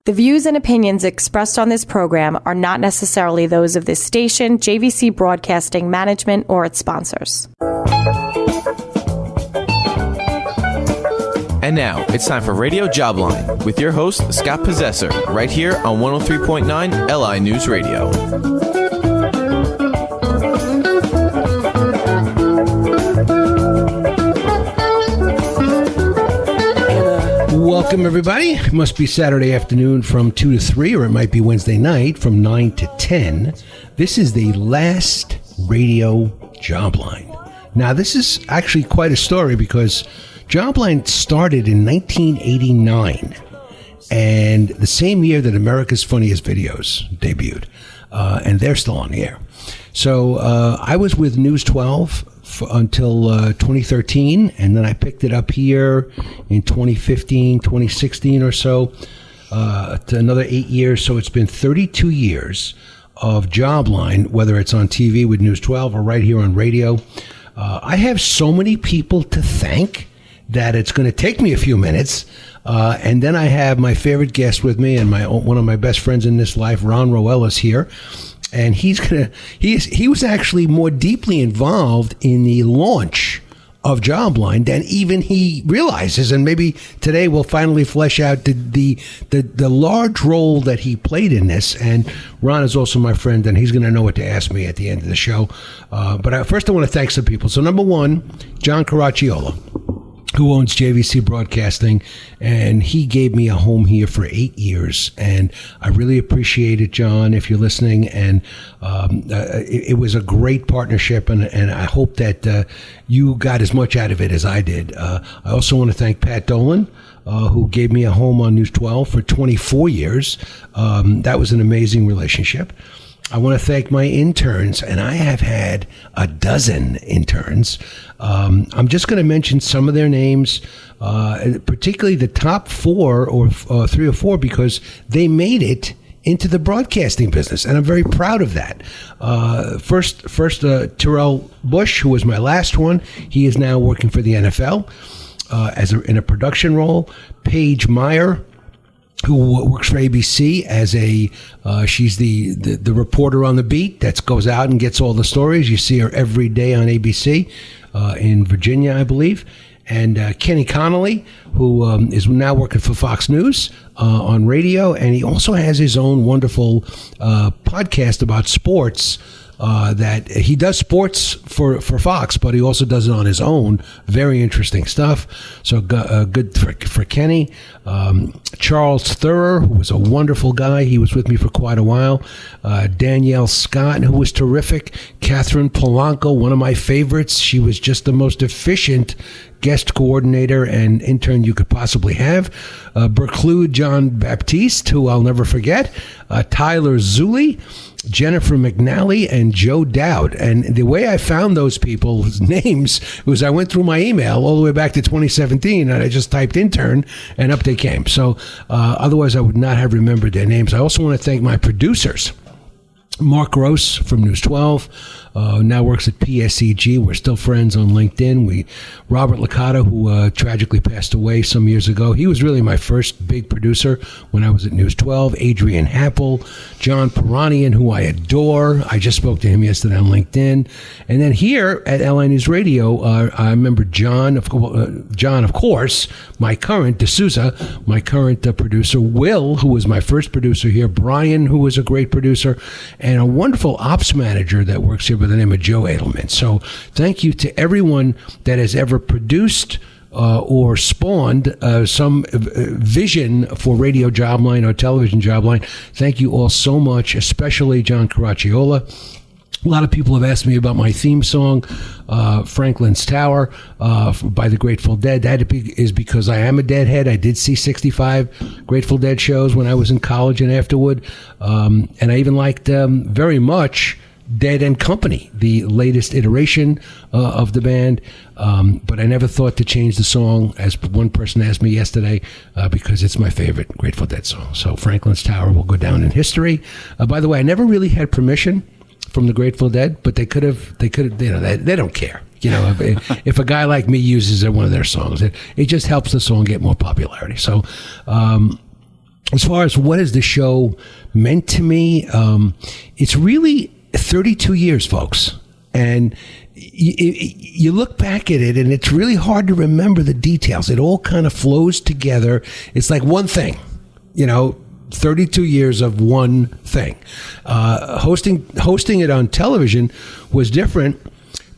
The views and opinions expressed on this program are not necessarily those of this station, JVC Broadcasting Management, or its sponsors. And now, it's time for Radio Jobline with your host, Scott Possessor, right here on 103.9 LI News Radio. Welcome, everybody. It must be Saturday afternoon from 2 to 3, or it might be Wednesday night from 9 to 10. This is the last Radio Jobline. Now, this is actually quite a story because Jobline started in 1989, and the same year that America's Funniest Videos debuted, and they're still on the air. So I was with News 12 until 2013, and then I picked it up here in 2015, 2016 or so, to another 8 years. So it's been 32 years of Jobline, whether it's on TV with News 12 or right here on radio. I have so many people to thank that it's going to take me a few minutes. And then I have my favorite guest with me, and one of my best friends in this life, Ron Roel, is here. And he was actually more deeply involved in the launch of Jobline than even he realizes. And maybe today we'll finally flesh out the large role that he played in this. And Ron is also my friend, and he's going to know what to ask me at the end of the show. But first I want to thank some people. So number one, John Caracciola, who owns JVC Broadcasting, and he gave me a home here for 8 years, and I really appreciate it, John, if you're listening. And it was a great partnership, and I hope that you got as much out of it as I did. I also want to thank Pat Dolan, who gave me a home on News 12 for 24 years. That was an amazing relationship. I want to thank my interns, and I have had a dozen interns. I'm just going to mention some of their names, particularly the top four or three or four, because they made it into the broadcasting business, and I'm very proud of that. First, Terrell Bush, who was my last one. He is now working for the NFL in a production role. Paige Meyer, who works for ABC as she's the reporter on the beat that goes out and gets all the stories. You see her every day on ABC in Virginia, I believe. And Kenny Connolly, who is now working for Fox News on radio, and he also has his own wonderful podcast about sports. That he does sports for Fox, but he also does it on his own. Very interesting stuff. So good for Kenny. Charles Thurer, who was a wonderful guy. He was with me for quite a while. Danielle Scott, who was terrific. Catherine Polanco, one of my favorites. She was just the most efficient guest coordinator and intern you could possibly have. Berclude John Baptiste, who I'll never forget. Tyler Zulli, Jennifer McNally, and Joe Dowd. And the way I found those people's names was I went through my email all the way back to 2017, and I just typed intern, and up they came. So otherwise I would not have remembered their names. I also want to thank my producers. Mark Gross from News 12 now works at PSEG. We're still friends on LinkedIn. Robert Licata, who tragically passed away some years ago. He was really my first big producer when I was at News 12. Adrian Happel, John Peranian, who I adore. I just spoke to him yesterday on LinkedIn. And then here at LI News Radio, I remember John, of course, my current, D'Souza, my current producer. Will, who was my first producer here. Brian, who was a great producer. And a wonderful ops manager that works here by the name of Joe Edelman. So thank you to everyone that has ever produced or spawned some vision for Radio Jobline or Television Jobline. Thank you all so much, especially John Caracciola. A lot of people have asked me about my theme song, Franklin's Tower, by the Grateful Dead. That is because I am a Deadhead. I did see 65 Grateful Dead shows when I was in college and afterward. And I even liked very much Dead and Company, the latest iteration of the band. But I never thought to change the song, as one person asked me yesterday, because it's my favorite Grateful Dead song. So Franklin's Tower will go down in history. By the way, I never really had permission from the Grateful Dead, but they could have, they don't care. You know, if a guy like me uses one of their songs, it just helps the song get more popularity. So as far as what has the show meant to me, it's really 32 years, folks. And you look back at it, and it's really hard to remember the details. It all kind of flows together. It's like one thing, 32 years of one thing. Hosting it on television was different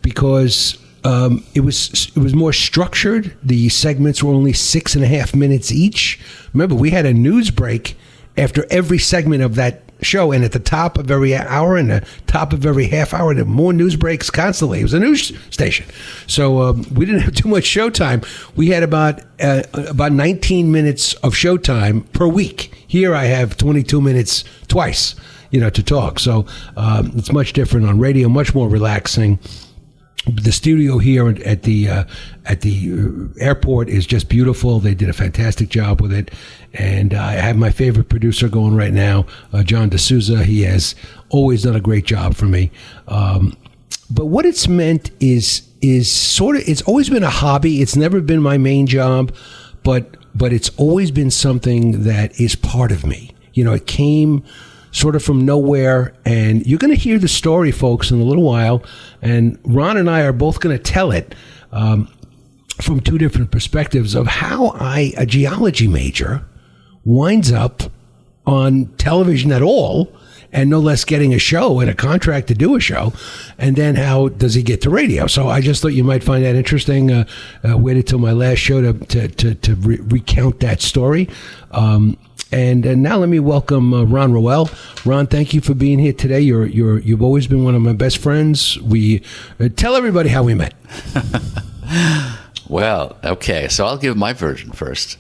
because it was more structured. The segments were only 6.5 minutes each. Remember, we had a news break after every segment of that show, and at the top of every hour and the top of every half hour, there were more news breaks constantly. It was a news station, so we didn't have too much showtime. We had about 19 minutes of showtime per week. Here I have 22 minutes twice, to talk. So it's much different on radio, much more relaxing. The studio here at the airport is just beautiful. They did a fantastic job with it, and I have my favorite producer going right now, John D'Souza. He has always done a great job for me. But what it's meant is sort of, it's always been a hobby. It's never been my main job, but it's always been something that is part of me. It came sort of from nowhere, and you're going to hear the story, folks, in a little while, and Ron and I are both going to tell it from two different perspectives of how a geology major, winds up on television at all, and no less getting a show and a contract to do a show, and then how does he get to radio? So I just thought you might find that interesting. Waited till my last show to recount that story. And now let me welcome Ron Roel. Ron, thank you for being here today. You've always been one of my best friends. We tell everybody how we met. Well, okay, so I'll give my version first.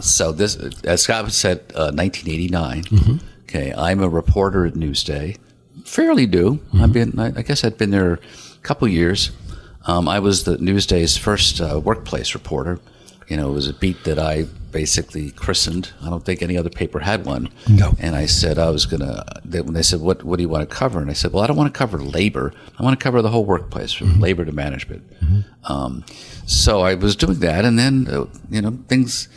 So this, as Scott said, 1989. Mm-hmm. Okay, I'm a reporter at Newsday, fairly new. Mm-hmm. I guess I'd been there a couple years. I was the Newsday's first workplace reporter. It was a beat that I basically christened. I don't think any other paper had one. No. And I said I was going to, when they said, what do you want to cover? And I said, well, I don't want to cover labor. I want to cover the whole workplace, from labor to management. Mm-hmm. So I was doing that, and then, things,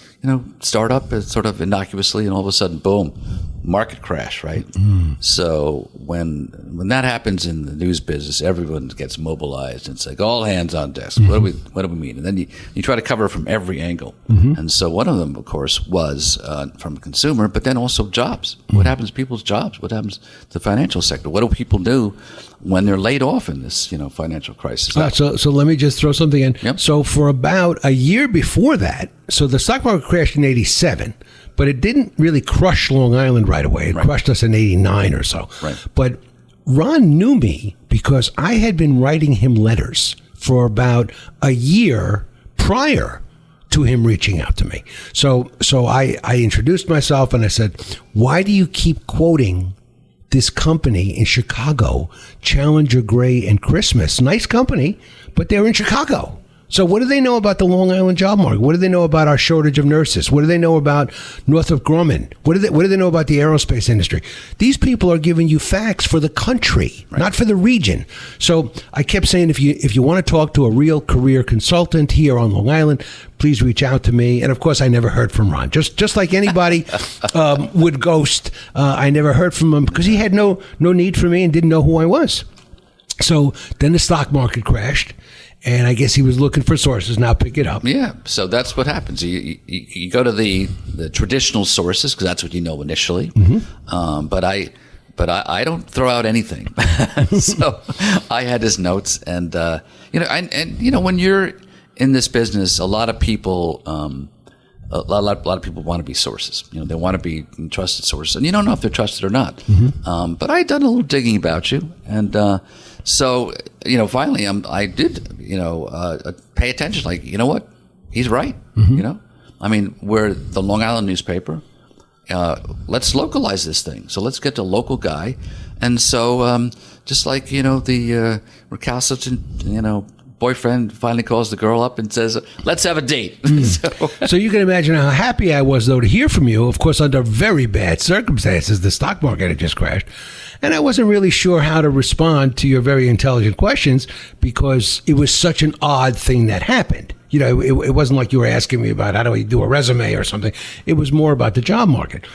start up sort of innocuously, and all of a sudden, boom, market crash, right? Mm. So when that happens in the news business, everyone gets mobilized. And it's like all hands on desk. Mm-hmm. What do we mean? And then you try to cover from every angle. Mm-hmm. And so one of them, of course, was from consumer, but then also jobs. Mm-hmm. What happens to people's jobs? What happens to the financial sector? What do people do when they're laid off in this financial crisis? So let me just throw something in. Yep. So for about a year before that, so the stock market crashed in 87. But it didn't really crush Long Island right away. It crushed us in 89 or so. Right. But Ron knew me because I had been writing him letters for about a year prior to him reaching out to me. So I introduced myself and I said, why do you keep quoting this company in Chicago, Challenger Gray and Christmas? Nice company, but they're in Chicago. So what do they know about the Long Island job market? What do they know about our shortage of nurses? What do they know about Northrop Grumman? What do they know about the aerospace industry? These people are giving you facts for the country, not for the region. So I kept saying, if you want to talk to a real career consultant here on Long Island, please reach out to me. And of course, I never heard from Ron. Just like anybody would ghost, I never heard from him because he had no need for me and didn't know who I was. So then the stock market crashed. And I guess he was looking for sources. Now pick it up. Yeah, so that's what happens. You go to the traditional sources because that's what you know initially. Mm-hmm. But I don't throw out anything. So I had his notes, and when you're in this business, a lot of people. A lot of people want to be sources. They want to be trusted sources, and you don't know if they're trusted or not. Mm-hmm. But I had done a little digging about you, and so finally, I did pay attention. Like, you know what, he's right. Mm-hmm. We're the Long Island newspaper. Let's localize this thing. So let's get the local guy, and so just like the recalcitrant boyfriend finally calls the girl up and says, let's have a date. So you can imagine how happy I was, though, to hear from you, of course, under very bad circumstances. The stock market had just crashed. And I wasn't really sure how to respond to your very intelligent questions because it was such an odd thing that happened. It wasn't like you were asking me about how do I do a resume or something. It was more about the job market.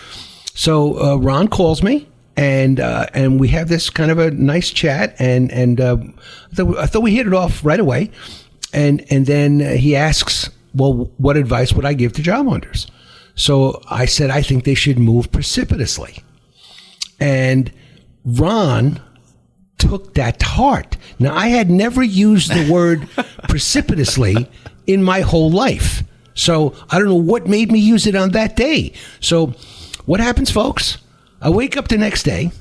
So Ron calls me, and we have this kind of a nice chat, and I thought we hit it off right away. And then he asks, well, what advice would I give to job hunters? So I said, I think they should move precipitously. And Ron took that to heart. Now, I had never used the word precipitously in my whole life. So I don't know what made me use it on that day. So what happens, folks? I wake up the next day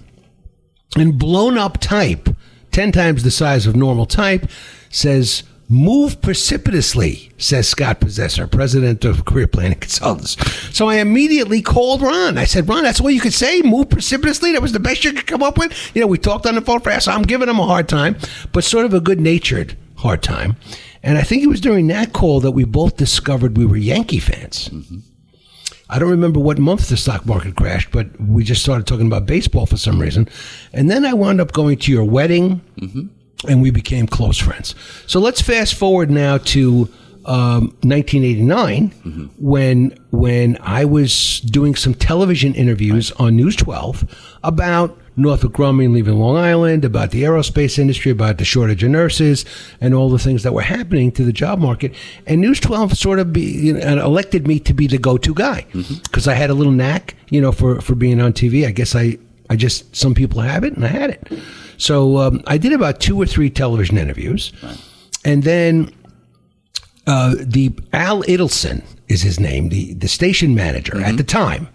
and blown up type, 10 times the size of normal type, says, move precipitously, says Scott Possessor, president of Career Planning Consultants. So I immediately called Ron. I said, Ron, that's what you could say? Move precipitously? That was the best you could come up with? We talked on the phone fast. So I'm giving him a hard time, but sort of a good-natured hard time. And I think it was during that call that we both discovered we were Yankee fans. Mm-hmm. I don't remember what month the stock market crashed, but we just started talking about baseball for some reason. And then I wound up going to your wedding. Mm-hmm. And we became close friends. So let's fast forward now to 1989, mm-hmm. when I was doing some television interviews on News 12 about Northrop Grumman leaving Long Island, about the aerospace industry, about the shortage of nurses, and all the things that were happening to the job market. And News 12 sort of elected me to be the go-to guy because I had a little knack, for being on TV. I guess I just, some people have it, and I had it. So I did about 2 or 3 television interviews, and then the Al Idelson is his name, the station manager at the time.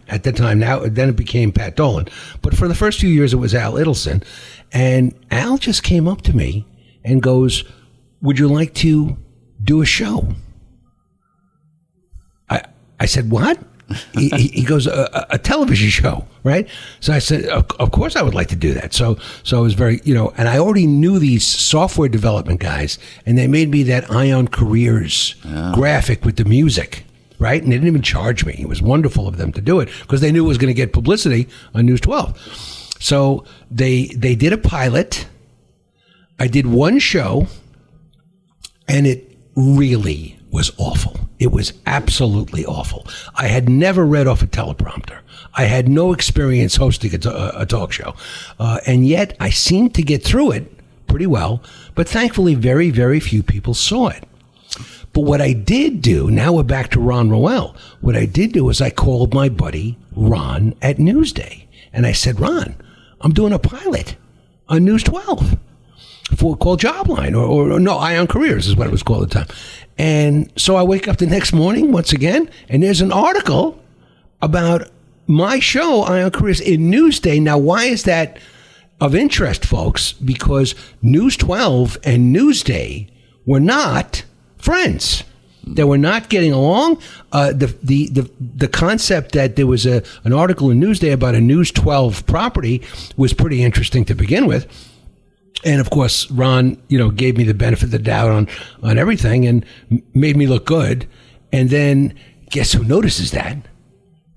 Now then it became Pat Dolan, but for the first few years it was Al Idelson, and Al just came up to me and goes, "Would you like to do a show?" I said, "What?" He goes, a television show, right? So I said, of course I would like to do that. So I was very, and I already knew these software development guys, and they made me that Ion Careers graphic with the music, right? And they didn't even charge me. It was wonderful of them to do it because they knew it was going to get publicity on News 12. So they did a pilot. I did one show, and it really was awful. It was absolutely awful. I had never read off a teleprompter. I had no experience hosting a talk show. And yet I seemed to get through it pretty well, but thankfully very, very few people saw it. But what I did do, now we're back to Ron Roel, what I did do is I called my buddy Ron at Newsday. And I said, Ron, I'm doing a pilot on News 12 called Jobline, or no, Ion Careers is what it was called at the time. And so I wake up the next morning once again, and there's an article about my show, Ion Careers, in Newsday. Now, why is that of interest, folks? Because News 12 and Newsday were not friends. They were not getting along. The concept that there was an article in Newsday about a News 12 property was pretty interesting to begin with. And of course, Ron, gave me the benefit of the doubt on everything and made me look good. And then guess who notices that?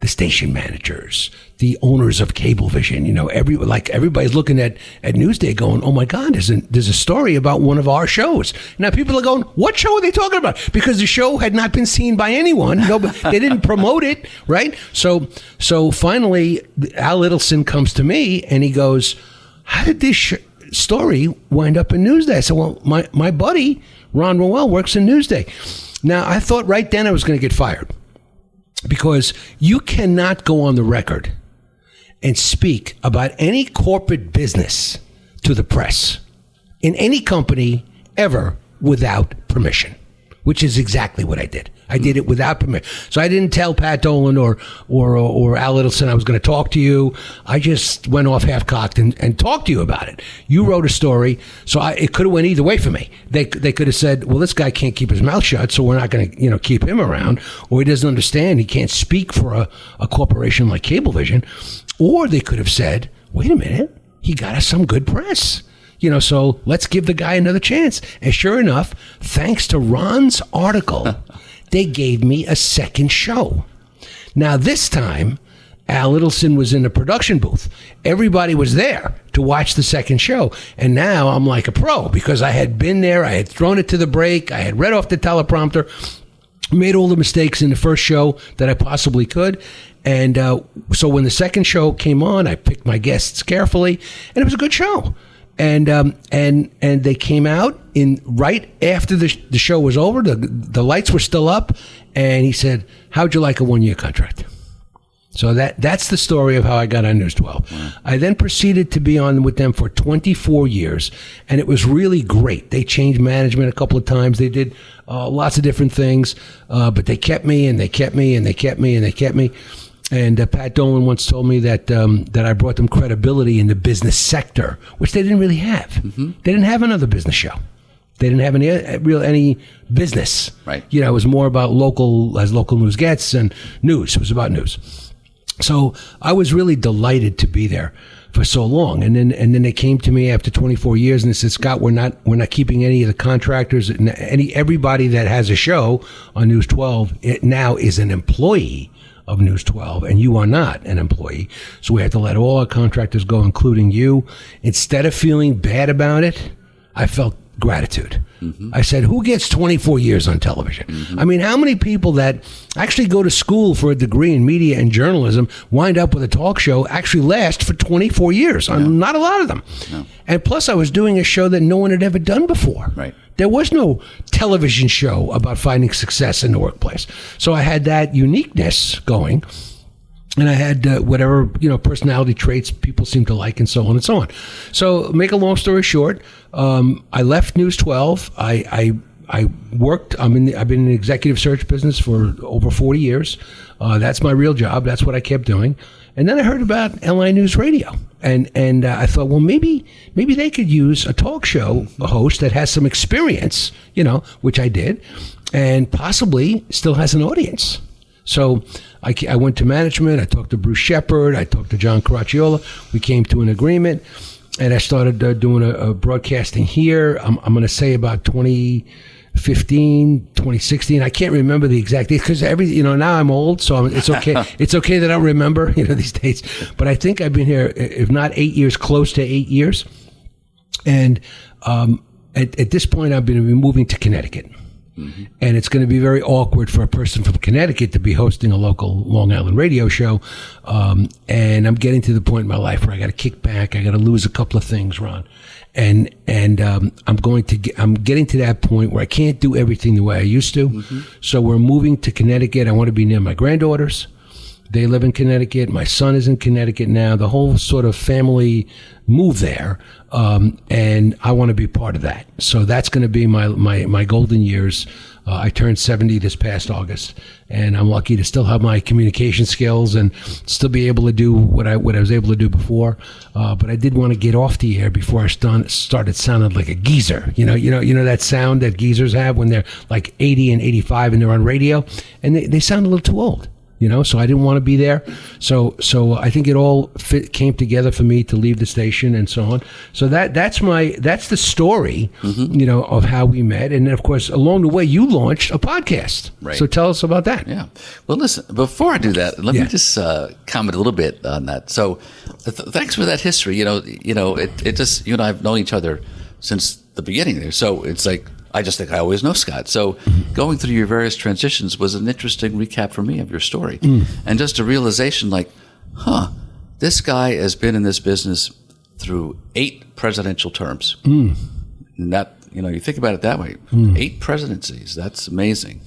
The station managers, the owners of Cablevision. Everybody's looking at Newsday going, oh my God, there's a story about one of our shows. Now people are going, what show are they talking about? Because the show had not been seen by anyone. They didn't promote it, right? So finally, Al Idelson comes to me and he goes, how did this story wind up in Newsday? I said, well, my buddy, Ron Roel, works in Newsday. Now, I thought right then I was going to get fired because you cannot go on the record and speak about any corporate business to the press in any company ever without permission, which is exactly what I did. I did it without permission. So I didn't tell Pat Dolan or Al Idelson I was going to talk to you. I just went off half-cocked and talked to you about it. You wrote a story, so it could have went either way for me. They could have said, well, this guy can't keep his mouth shut, so we're not going to keep him around, or he doesn't understand. He can't speak for a corporation like Cablevision. Or they could have said, wait a minute, he got us some good press. So let's give the guy another chance. And sure enough, thanks to Ron's article, they gave me a second show. Now, this time, Al Littleson was in the production booth. Everybody was there to watch the second show. And now I'm like a pro because I had been there. I had thrown it to the break. I had read off the teleprompter, made all the mistakes in the first show that I possibly could. And so when the second show came on, I picked my guests carefully, and it was a good show. And they came out in right after the show was over. The lights were still up, and he said, "How'd you like a 1-year contract?" So that's the story of how I got on News 12. Wow. I then proceeded to be on with them for 24 years, and it was really great. They changed management a couple of times. They did lots of different things, but they kept me, and they kept me, and they kept me, and they kept me. And Pat Dolan once told me that I brought them credibility in the business sector, which they didn't really have. Mm-hmm. They didn't have another business show. They didn't have any business. Right. You know, it was more about local news gets, and news. It was about news. So I was really delighted to be there for so long, and then they came to me after 24 years and they said, "Scott, we're not keeping any of the contractors. Everybody that has a show on News 12 it now is an employee of News 12, and you are not an employee. So we have to let all our contractors go, including you." Instead of feeling bad about it, I felt gratitude. Mm-hmm. I said, who gets 24 years on television? Mm-hmm. I mean, how many people that actually go to school for a degree in media and journalism wind up with a talk show actually last for 24 years? Yeah. Not a lot of them. No. And plus, I was doing a show that no one had ever done before. Right. There was no television show about finding success in the workplace. So I had that uniqueness going. And I had whatever, personality traits people seem to like and so on and so on. So make a long story short, I left News 12. I worked, I've been in the executive search business for over 40 years. That's my real job. That's what I kept doing. And then I heard about LI News Radio. And I thought, well, maybe they could use a talk show host that has some experience, which I did, and possibly still has an audience. So I went to management. I talked to Bruce Shepard. I talked to John Caracciola. We came to an agreement, and I started doing a broadcasting here. I'm going to say about 2015, 2016. I can't remember the exact date because now I'm old, so it's okay. It's okay that I don't remember these dates. But I think I've been here, if not 8 years, close to 8 years. And at this point, I've been moving to Connecticut. Mm-hmm. And it's going to be very awkward for a person from Connecticut to be hosting a local Long Island radio show. And I'm getting to the point in my life where I got to kick back. I got to lose a couple of things, Ron. And I'm getting to that point where I can't do everything the way I used to. Mm-hmm. So we're moving to Connecticut. I want to be near my granddaughters. They live in Connecticut. My son is in Connecticut now. The whole sort of family move there. And I want to be part of that. So that's going to be my golden years. I turned 70 this past August, and I'm lucky to still have my communication skills and still be able to do what I was able to do before. But I did want to get off the air before I started sounding like a geezer. You know that sound that geezers have when they're like 80 and 85 and they're on radio, and they sound a little too old. So I didn't want to be there. So I think it all came together for me to leave the station and so on. So that's the story, mm-hmm. Of how we met. And then, of course, along the way, you launched a podcast. Right. So tell us about that. Yeah. Well, listen, before I do that, let me just comment a little bit on that. So thanks for that history. It just, you and I have known each other since the beginning there. So it's like, I just think I always know Scott. So going through your various transitions was an interesting recap for me of your story. And just a realization like, this guy has been in this business through 8 presidential terms. And that, you think about it that way, 8 presidencies, that's amazing.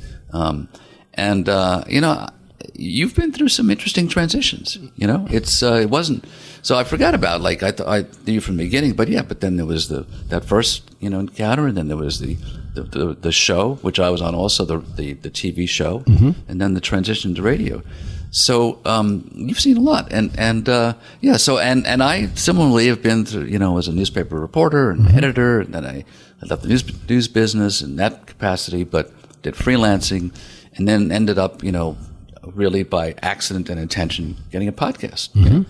You've been through some interesting transitions, it wasn't, so I forgot about, like, I knew you from the beginning, but then there was that first, encounter, and then there was the show, which I was on also, the TV show, mm-hmm. and then the transition to radio. So, you've seen a lot, and I similarly have been through, as a newspaper reporter and mm-hmm. editor, and then I left the news business in that capacity, but did freelancing, and then ended up, really by accident and intention, getting a podcast. Mm-hmm.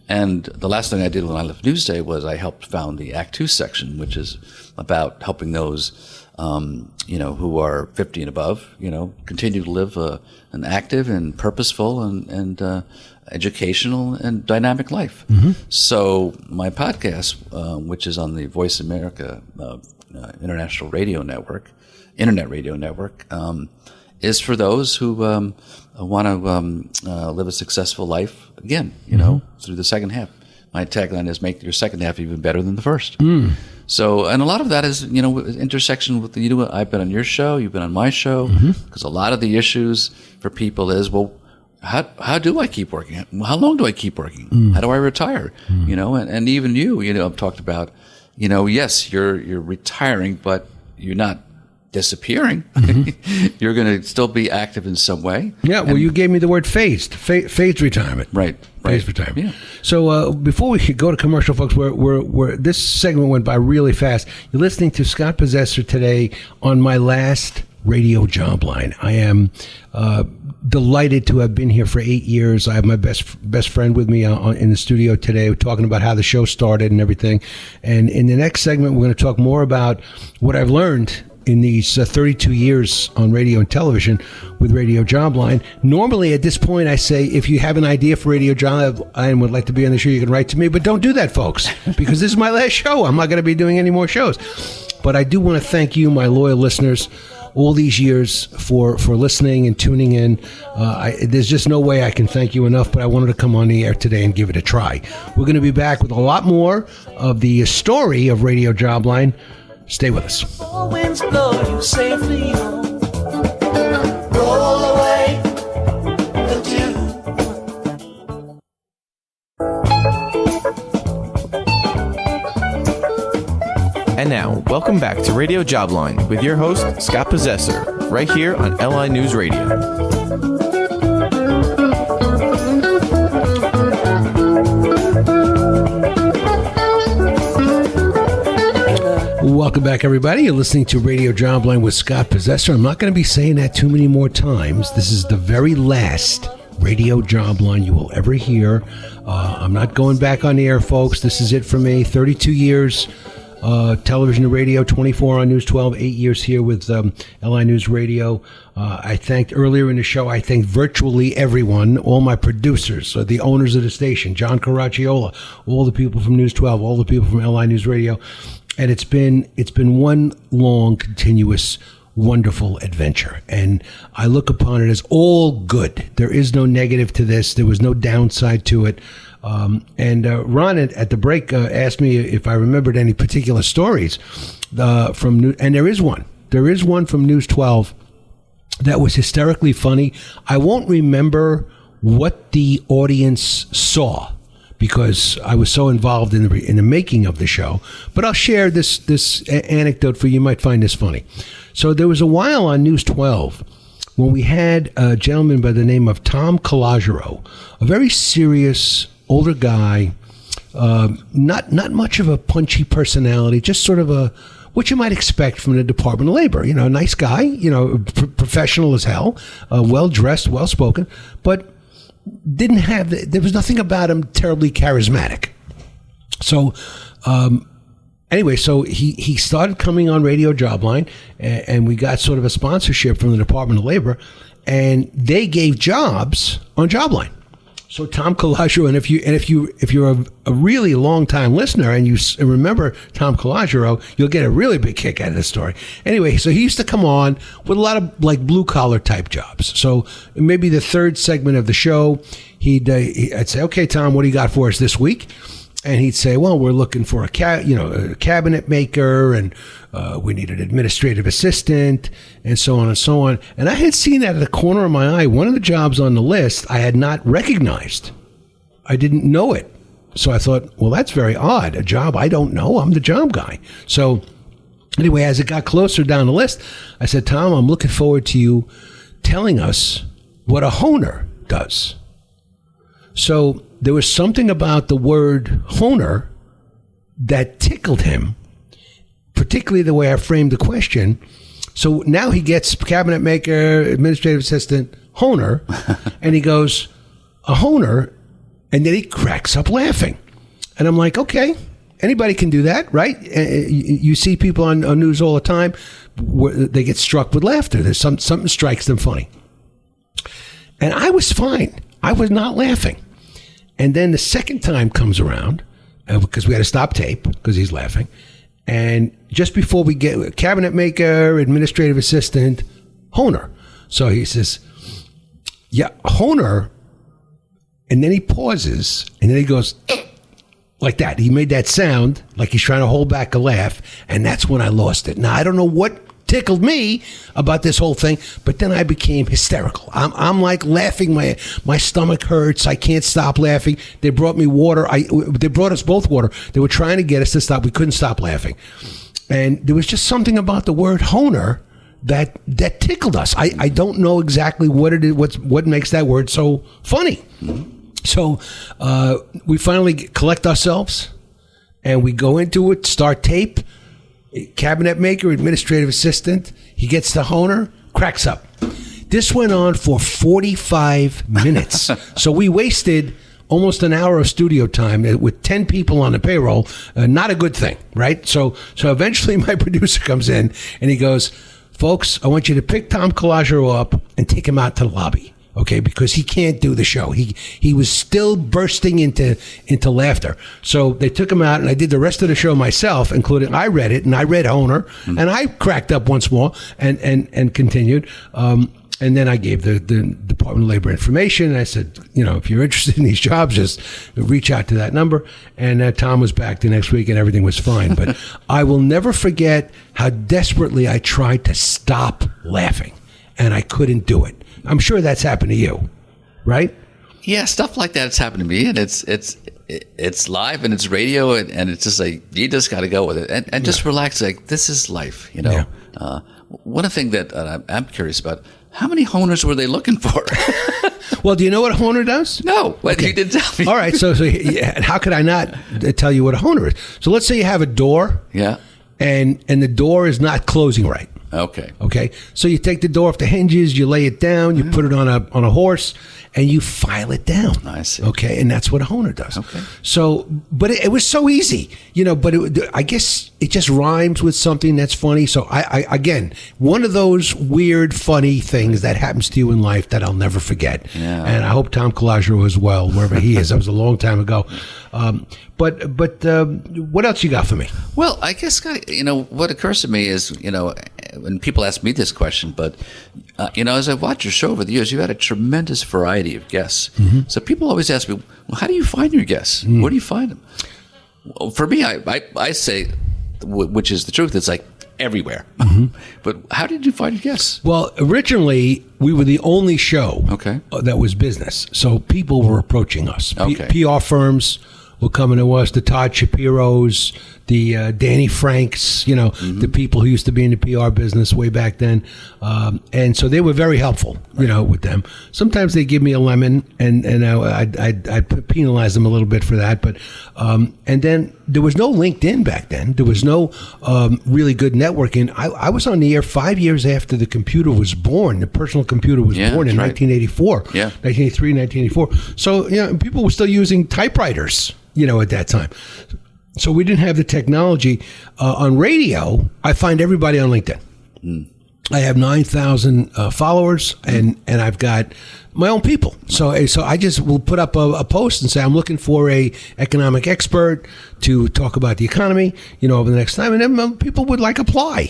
And the last thing I did when I left Newsday was I helped found the Act 2 section, which is about helping those, who are 50 and above, continue to live an active and purposeful and educational and dynamic life. So my podcast, which is on the Voice America Internet Radio Network, is for those who want to live a successful life again, through the second half. My tagline is make your second half even better than the first. So, and a lot of that is, intersection with I've been on your show, you've been on my show, because a lot of the issues for people is, well, how do I keep working? How long do I keep working? How do I retire? And even you, I've talked about, yes, you're retiring, but you're not disappearing. You're going to still be active in some way. Yeah, well, you gave me the word phased retirement. Right. Phased retirement. Yeah. So before we go to commercial, folks, we're this segment went by really fast. You're listening to Scott Possessor today on my last radio Jobline. I am delighted to have been here for 8 years. I have my best friend with me in the studio today. We're talking about how the show started and everything. And in the next segment, we're going to talk more about what I've learned in these 32 years on radio and television with Radio Jobline. Normally at this point I say, if you have an idea for Radio Jobline and would like to be on the show, you can write to me, but don't do that, folks, because this is my last show. I'm not going to be doing any more shows. But I do want to thank you, my loyal listeners, all these years for listening and tuning in. There's just no way I can thank you enough, but I wanted to come on the air today and give it a try. We're going to be back with a lot more of the story of Radio Jobline. Stay with us. Four winds blow you safely home. Roll away the dew. And now, welcome back to Radio Jobline with your host, Scott Possessor, right here on LI News Radio. Welcome back, everybody. You're listening to Radio Jobline with Scott Possessor. I'm not going to be saying that too many more times. This is the very last Radio Jobline you will ever hear. I'm not going back on the air, folks. This is it for me. 32 years television and radio, 24 on News 12, 8 years here with LI News Radio. I thanked earlier in the show, I thanked virtually everyone, all my producers, the owners of the station, John Caracciola, all the people from News 12, all the people from LI News Radio. And it's been one long, continuous, wonderful adventure. And I look upon it as all good. There is no negative to this. There was no downside to it. And Ron at the break asked me if I remembered any particular stories from and there is one. There is one from News 12 that was hysterically funny. I won't remember what the audience saw, because I was so involved in the making of the show. But I'll share this anecdote for you. You might find this funny. So there was a while on News 12 when we had a gentleman by the name of Tom Caracciola, a very serious older guy, not much of a punchy personality, just sort of what you might expect from the Department of Labor. A nice guy, professional as hell, well-dressed, well-spoken, but there was nothing about him terribly charismatic. So, anyway, so he started coming on Radio Jobline, and we got sort of a sponsorship from the Department of Labor, and they gave jobs on Jobline. So Tom Caracciola, and if you're a really long time listener and you remember Tom Caracciola, you'll get a really big kick out of this story. Anyway, so he used to come on with a lot of like blue collar type jobs. So maybe the third segment of the show, I'd say, "Okay, Tom, what do you got for us this week?" And he'd say, "Well, we're looking for a cabinet maker, and we need an administrative assistant, and so on and so on." And I had seen that at the corner of my eye. One of the jobs on the list I had not recognized. I didn't know it. So I thought, well, that's very odd. A job I don't know. I'm the job guy. So anyway, as it got closer down the list, I said, "Tom, I'm looking forward to you telling us what a honer does." So there was something about the word honer that tickled him, particularly the way I framed the question. So now he gets cabinet maker, administrative assistant, honer, and he goes, "A honer And then he cracks up laughing. And I'm like, okay, anybody can do that, right? You see people on news all the time where they get struck with laughter. There's something strikes them funny. And I was fine. I was not laughing. And then the second time comes around, because we had to stop tape because he's laughing. And just before we get cabinet maker, administrative assistant, Honer. So he says, yeah, Honer. And then he pauses, and then he goes, like that. He made that sound like he's trying to hold back a laugh, and that's when I lost it. Now, I don't know what tickled me about this whole thing, but then I became hysterical. I'm like laughing. My stomach hurts. I can't stop laughing. They brought me water. They brought us both water. They were trying to get us to stop. We couldn't stop laughing. And there was just something about the word Honer that tickled us. I don't know exactly what it is, what makes that word so funny. So we finally collect ourselves, and we go into it, start tape. Cabinet maker, administrative assistant. He gets the Honer, cracks up. This went on for 45 minutes. So we wasted almost an hour of studio time with 10 people on the payroll. Not a good thing, right? So eventually my producer comes in, and he goes, folks, I want you to pick Tom Caracciola up and take him out to the lobby. Okay, because he can't do the show. He was still bursting into laughter. So they took him out, and I did the rest of the show myself, including I read it, and I read Honer, and I cracked up once more and continued. And then I gave the Department of Labor information, and I said, if you're interested in these jobs, just reach out to that number. And Tom was back the next week, and everything was fine. But I will never forget how desperately I tried to stop laughing, and I couldn't do it. I'm sure that's happened to you, right? Yeah, stuff like that has happened to me, and it's live and it's radio, and it's just like you just got to go with it and just relax. Like, this is life, Yeah. One thing that I'm curious about: how many Honers were they looking for? Well, do you know what a Honer does? No, okay. You didn't tell me. All right, so how could I not tell you what a Honer is? So let's say you have a door, and the door is not closing right. Okay. So you take the door off the hinges, you lay it down, you put it on a horse, and you file it down. I see. Okay, and that's what a Honer does. Okay. So, but it was so easy, But I guess it just rhymes with something that's funny. So I again, one of those weird, funny things that happens to you in life that I'll never forget. Yeah. And I hope Tom Caracciola as well, wherever he is. That was a long time ago. But what else you got for me? Well, I guess what occurs to me is when people ask me this question, but as I watch your show over the years, you had a tremendous variety of guests. Mm-hmm. So people always ask me, well, how do you find your guests? Mm. Where do you find them? Well, for me, I say, which is the truth, it's like everywhere. Mm-hmm. But how did you find your guests? Well, originally we were the only show that was business, so people were approaching us. PR firms were coming to us, the Todd Shapiros, the Danny Franks, the people who used to be in the PR business way back then. And so they were very helpful, with them. Sometimes they give me a lemon, and I'd penalize them a little bit for that. But and then there was no LinkedIn back then. There was no really good networking. I was on the air 5 years after the computer was born. The personal computer was born in 1984. Yeah. 1983, 1984. So, people were still using typewriters, at that time. So we didn't have the technology. On radio, I find everybody on LinkedIn. Mm. I have 9,000 followers, and I've got my own people. So I just will put up a post and say, I'm looking for a economic expert to talk about the economy, over the next time. And then people would apply,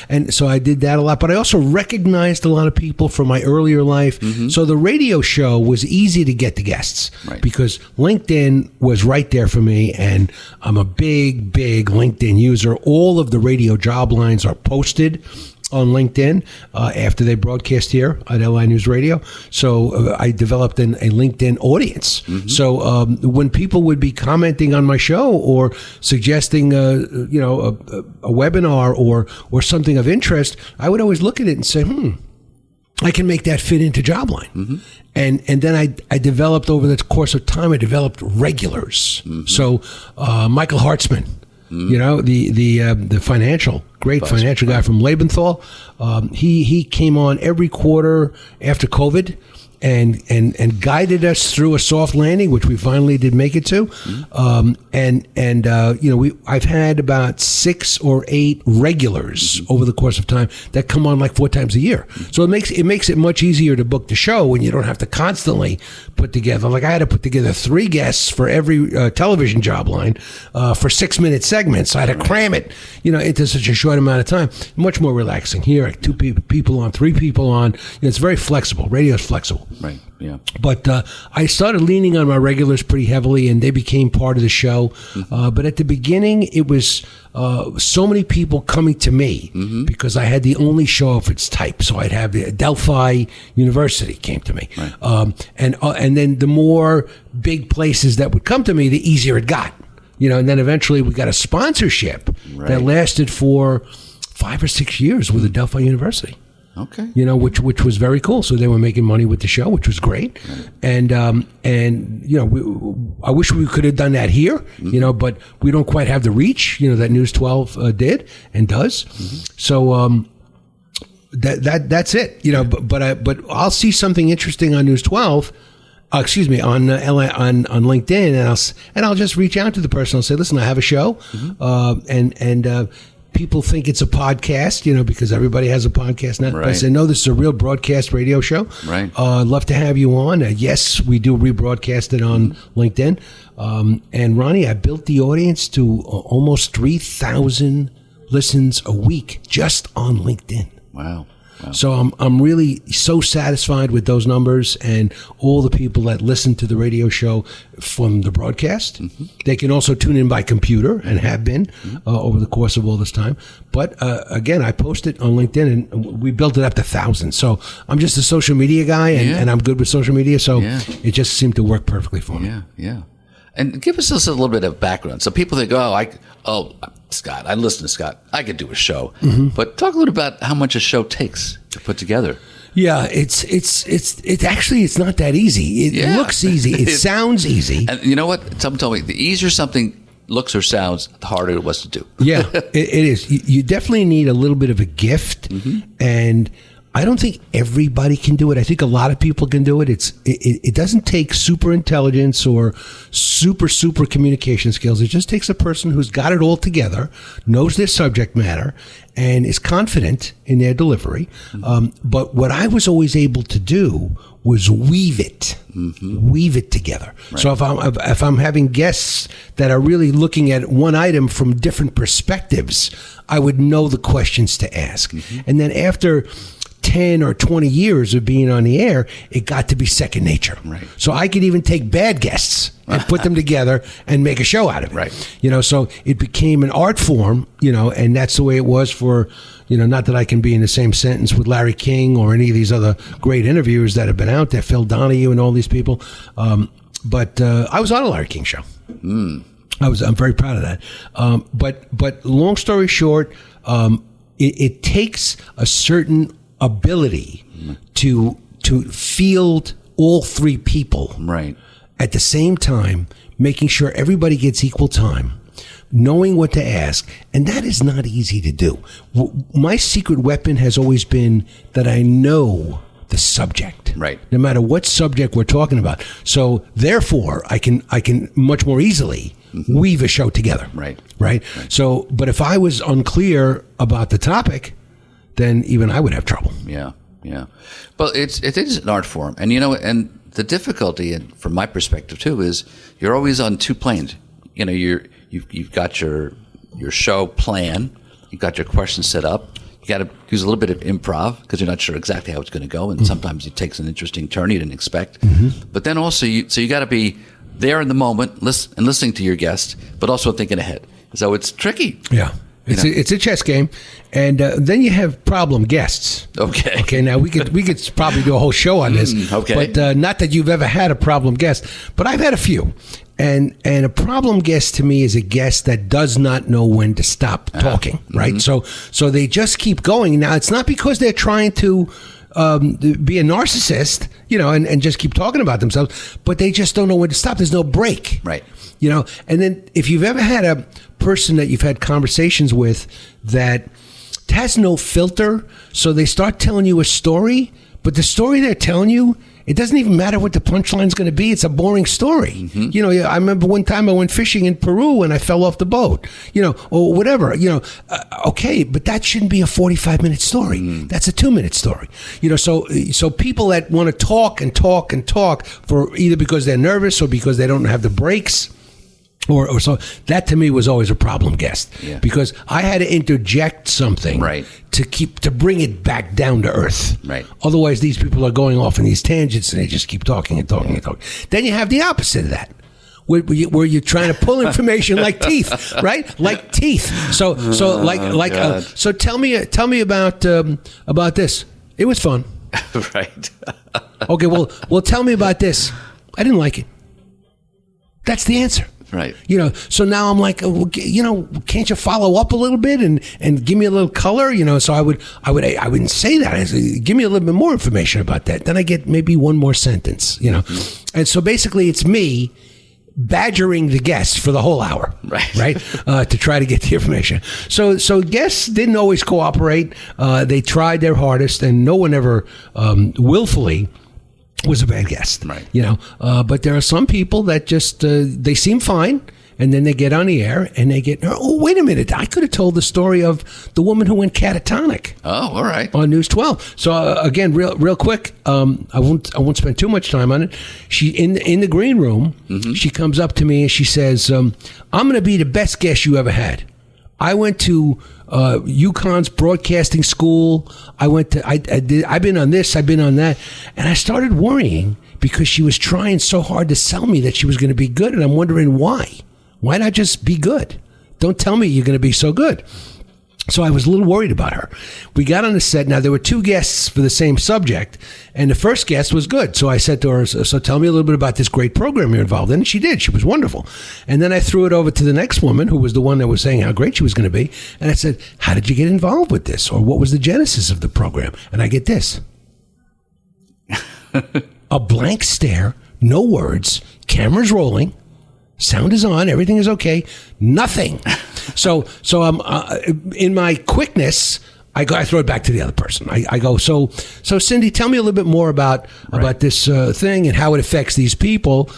and so I did that a lot. But I also recognized a lot of people from my earlier life. Mm-hmm. So the radio show was easy to get the guests because LinkedIn was right there for me. And I'm a big LinkedIn user. All of the radio job lines are posted on LinkedIn after they broadcast here at LI News Radio. So I developed a LinkedIn audience. Mm-hmm. So when people would be commenting on my show or suggesting a webinar or something of interest, I would always look at it and say, I can make that fit into Jobline. Mm-hmm. And then I developed over the course of time, I developed regulars. Mm-hmm. So Michael Hartzman, the financial guy from Labenthal. He came on every quarter after COVID and guided us through a soft landing, which we finally did make it to. I've had about 6 or 8 regulars over the course of time that come on like 4 times a year. So it makes it much easier to book the show when you don't have to constantly put together. Like I had to put together 3 guests for every television job line for 6-minute segments. So I had to cram it, into such a short amount of time. Much more relaxing. Here, 2 people on, 3 people on. It's very flexible. Radio is flexible. Right. Yeah. But I started leaning on my regulars pretty heavily, and they became part of the show. But at the beginning, it was so many people coming to me because I had the only show of its type. So I'd have the Delphi University came to me, and then the more big places that would come to me, the easier it got. And then eventually we got a sponsorship that lasted for 5 or 6 years with the Delphi University. Okay. Which was very cool. So they were making money with the show, which was great. And I wish we could have done that here, but we don't quite have the reach, that News 12 did and does. So that's it. But I'll see something interesting on News 12. On LinkedIn, and I'll just reach out to the person. I'll say, listen, I have a show, and people think it's a podcast, because everybody has a podcast now. Right. I say, no, this is a real broadcast radio show. Right. I'd love to have you on. Yes, we do rebroadcast it on LinkedIn. And Ronnie, I built the audience to almost 3,000 listens a week just on LinkedIn. Wow. So I'm really so satisfied with those numbers and all the people that listen to the radio show from the broadcast. They can also tune in by computer and have been over the course of all this time. But again, I post it on LinkedIn and we built it up to thousands. So I'm just a social media guy and I'm good with social media. So it just seemed to work perfectly for me. Yeah. And give us just a little bit of background. So people think, Scott, I listen to Scott. I could do a show. But talk a little about how much a show takes to put together. Yeah, it's actually not that easy. It looks easy. It sounds easy. And you know what? Someone told me the easier something looks or sounds, the harder it was to do. Yeah, it is. You definitely need a little bit of a gift, and I don't think everybody can do it. I think a lot of people can do it. It doesn't take super intelligence or super communication skills. It just takes a person who's got it all together, knows their subject matter, and is confident in their delivery. But what I was always able to do was weave it together. Right. So if I'm having guests that are really looking at one item from different perspectives, I would know the questions to ask. And then after 10 or 20 years of being on the air, it got to be second nature. Right. So I could even take bad guests and put them together and make a show out of it. Right. So it became an art form, and that's the way it was for, not that I can be in the same sentence with Larry King or any of these other great interviewers that have been out there, Phil Donahue and all these people. But I was on a Larry King show. I'm very proud of that. But long story short, it takes a certain ability to field all 3 people at the same time, making sure everybody gets equal time, knowing what to ask, and that is not easy to do. My secret weapon has always been that I know the subject, no matter what subject we're talking about. So therefore, I can much more easily weave a show together. Right. So, but if I was unclear about the topic, then even I would have trouble. Yeah. But it is an art form, and and the difficulty, and from my perspective too, is you're always on 2 planes. You've got your show plan, you've got your questions set up. You got to use a little bit of improv because you're not sure exactly how it's going to go, and sometimes it takes an interesting turn you didn't expect. But then also, you got to be there in the moment, listening to your guest, but also thinking ahead. So it's tricky. Yeah. It's a chess game, and then you have problem guests. Okay. Now we could probably do a whole show on this. But not that you've ever had a problem guest, but I've had a few, and a problem guest to me is a guest that does not know when to stop talking. Right. So they just keep going. Now it's not because they're trying to be a narcissist, and just keep talking about themselves, but they just don't know when to stop. There's no break. Right. And then if you've ever had a person that you've had conversations with that has no filter, so they start telling you a story, but the story they're telling you It doesn't even matter what the punchline's going to be. It's a boring story. You know, I remember one time I went fishing in Peru and I fell off the boat, you know, or whatever, you know. Okay, but that shouldn't be a 45-minute story. That's a 2-minute story. You know, so people that want to talk and talk and talk for either because they're nervous or because they don't have the breaks, or so, that to me was always a problem guest, because I had to interject something to bring it back down to earth. Right. Otherwise, these people are going off in these tangents and they just keep talking and talking and talking. Then you have the opposite of that, where you're trying to pull information like teeth, right? Like teeth. So tell me about this. It was fun. Right. Okay. Well, tell me about this. I didn't like it. That's the answer. Right. You know, so now I'm like, you know, can't you follow up a little bit and give me a little color? You know, so I wouldn't say that. I say, give me a little bit more information about that. Then I get maybe one more sentence, you know. And so basically it's me badgering the guests for the whole hour, right? To try to get the information. So guests didn't always cooperate. They tried their hardest, and no one ever willfully was a bad guest, right? You know, but there are some people that just they seem fine, and then they get on the air and they get, oh, wait a minute, I could have told the story of the woman who went catatonic. Oh, all right. On News 12. So again, real quick, I won't spend too much time on it. She in the green room, she comes up to me and she says, "I'm going to be the best guest you ever had. I went to UConn's broadcasting school. I've been on this, I've been on that." And I started worrying because she was trying so hard to sell me that she was going to be good. And I'm wondering why. Why not just be good? Don't tell me you're going to be so good. So I was a little worried about her. We got on the set. Now, there were 2 guests for the same subject, and the first guest was good. So I said to her, so tell me a little bit about this great program you're involved in. And she did. She was wonderful. And then I threw it over to the next woman, who was the one that was saying how great she was going to be. And I said, how did you get involved with this? Or what was the genesis of the program? And I get this. A blank stare, no words, cameras rolling, sound is on, everything is okay, nothing. So in my quickness, I throw it back to the other person. I go, so Cindy, tell me a little bit more about this thing and how it affects these people.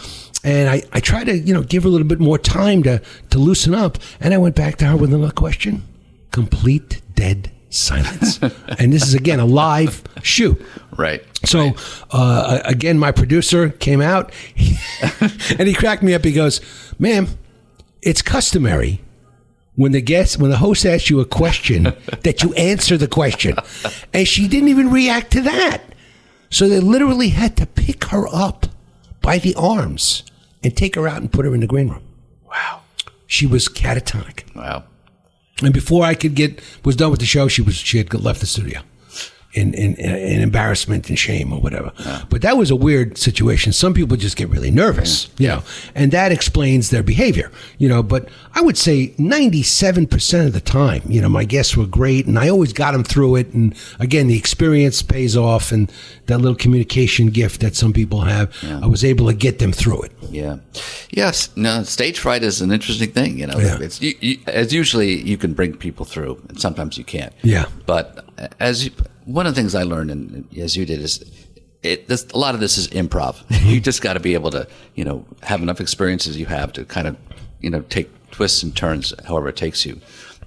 And I try to, you know, give her a little bit more time to loosen up. And I went back to her with another question. Complete dead silence. And this is, again, a live shoot. Right. So, again, my producer came out and he cracked me up. He goes, "Ma'am, it's customary when the host asks you a question that you answer the question." And she didn't even react to that. So they literally had to pick her up by the arms and take her out and put her in the green room. Wow. She was catatonic. Wow. And before I was done with the show, she had left the studio in embarrassment and shame or whatever. Yeah. But that was a weird situation. Some people just get really nervous, you know, and that explains their behavior, you know. But I would say 97% of the time, you know, my guests were great, and I always got them through it. And again, the experience pays off, and that little communication gift that some people have, I was able to get them through it. Yeah. Yes. No, stage fright is an interesting thing, you know. Yeah. It's as usually you can bring people through, and sometimes you can't. Yeah. But one of the things I learned, and as you did, is a lot of this is improv. You just got to be able to, you know, have enough experience as you have to kind of, you know, take twists and turns however it takes you.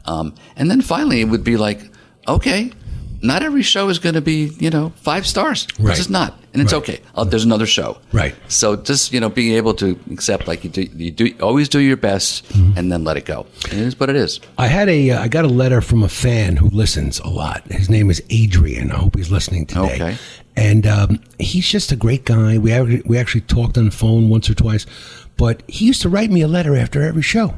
And then finally it would be like, okay, not every show is going to be, you know, 5 stars. Right. This is not. And it's okay. There's another show. Right. So just, you know, being able to accept, like you do always do your best and then let it go. It is what it is. I got a letter from a fan who listens a lot. His name is Adrian. I hope he's listening today. Okay. And he's just a great guy. We actually talked on the phone once or twice, but he used to write me a letter after every show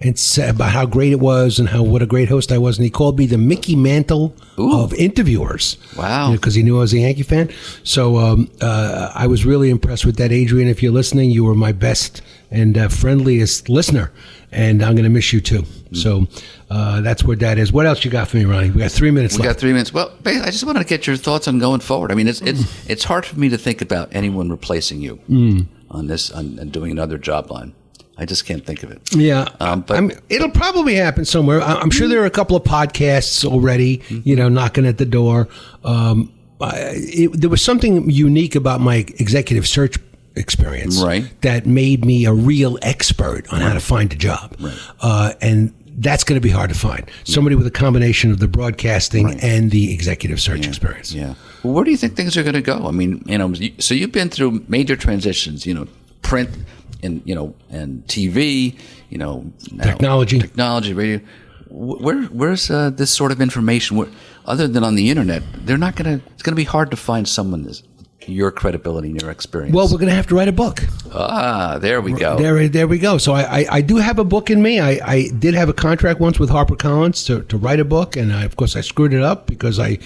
and say about how great it was and what a great host I was. And he called me the Mickey Mantle of interviewers. Wow. Because he knew I was a Yankee fan. So I was really impressed with that, Adrian. If you're listening, you were my best and friendliest listener. And I'm going to miss you too. So that's where that is. What else you got for me, Ronnie? We got 3 minutes left. We got 3 minutes. Well, I just wanted to get your thoughts on going forward. I mean, it's hard for me to think about anyone replacing you on doing another Jobline. I just can't think of it. Yeah, but it'll probably happen somewhere. I'm sure there are a couple of podcasts already, you know, knocking at the door. there was something unique about my executive search experience that made me a real expert on how to find a job. And that's going to be hard to find. Somebody with a combination of the broadcasting and the executive search experience. Yeah. Well, where do you think things are going to go? I mean, so you've been through major transitions, print and, and TV, now technology, radio. Where's this sort of information? Other than on the internet, it's going to be hard to find someone your credibility and your experience. Well, we're going to have to write a book. There we go. There we go. So I do have a book in me. I did have a contract once with HarperCollins to write a book, and of course I screwed it up because I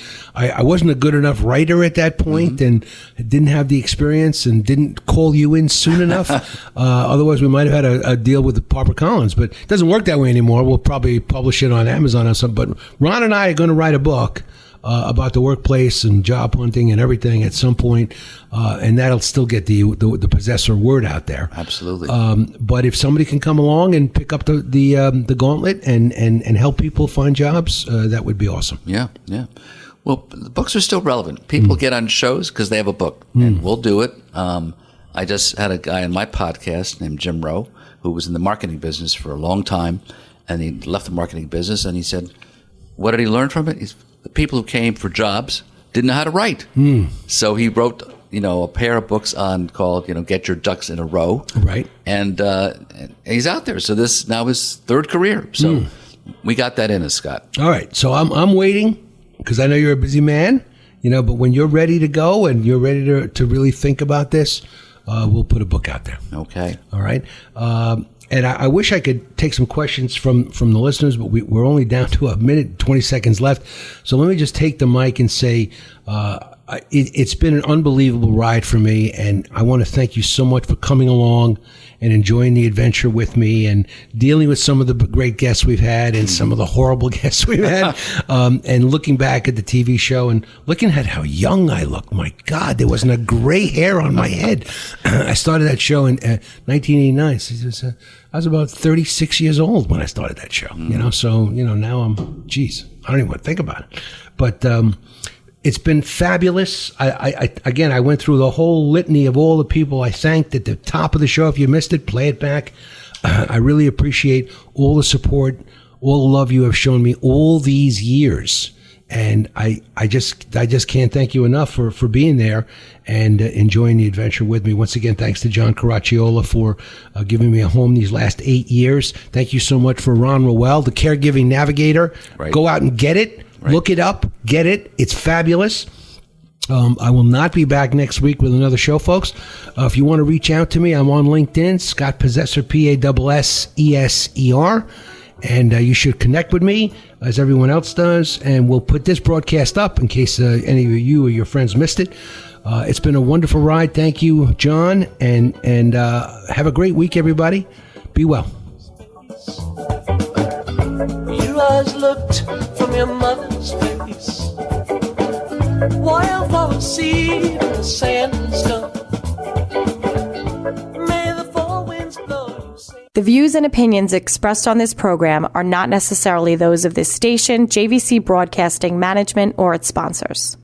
wasn't a good enough writer at that point and didn't have the experience and didn't call you in soon enough. Otherwise, we might have had a deal with HarperCollins, but it doesn't work that way anymore. We'll probably publish it on Amazon or something. But Ron and I are going to write a book about the workplace and job hunting and everything at some point, and that'll still get the Possessor word out there. Absolutely. But if somebody can come along and pick up the gauntlet and help people find jobs, that would be awesome. Yeah. Well, the books are still relevant. People get on shows because they have a book, and we'll do it. I just had a guy on my podcast named Jim Rowe who was in the marketing business for a long time, and he left the marketing business, and he said, what did he learn from it? The people who came for jobs didn't know how to write. So he wrote, a pair of books called, Get Your Ducks in a Row. Right. And he's out there. So this now his third career. So we got that in us, Scott. All right. So I'm waiting because I know you're a busy man, but when you're ready to go and you're ready to really think about this, we'll put a book out there. Okay. All right. And I wish I could take some questions from the listeners, but we're only down to a minute, 20 seconds left. So let me just take the mic and say, it's been an unbelievable ride for me. And I want to thank you so much for coming along and enjoying the adventure with me and dealing with some of the great guests we've had and some of the horrible guests we've had. And looking back at the TV show and looking at how young I looked. My God, there wasn't a gray hair on my head. I started that show in 1989. So I was about 36 years old when I started that show, so, now I don't even want to think about it. But, it's been fabulous. Again, I went through the whole litany of all the people I thanked at the top of the show. If you missed it, play it back. I really appreciate all the support, all the love you have shown me all these years. And I just can't thank you enough for being there and enjoying the adventure with me. Once again, thanks to John Caracciola for giving me a home these last 8 years. Thank you so much for Ron Roel, the caregiving navigator. Right. Go out and get it. Right. Look it up. Get it. It's fabulous. I will not be back next week with another show, folks. If you want to reach out to me, I'm on LinkedIn, Scott Possessor, Passeser. And you should connect with me, as everyone else does. And we'll put this broadcast up in case any of you or your friends missed it. It's been a wonderful ride. Thank you, John. And have a great week, everybody. Be well. Your eyes looked from your mother's face. Wildflower seed in the sand and scum. May the four winds blow you say. The views and opinions expressed on this program are not necessarily those of this station, JVC Broadcasting Management, or its sponsors.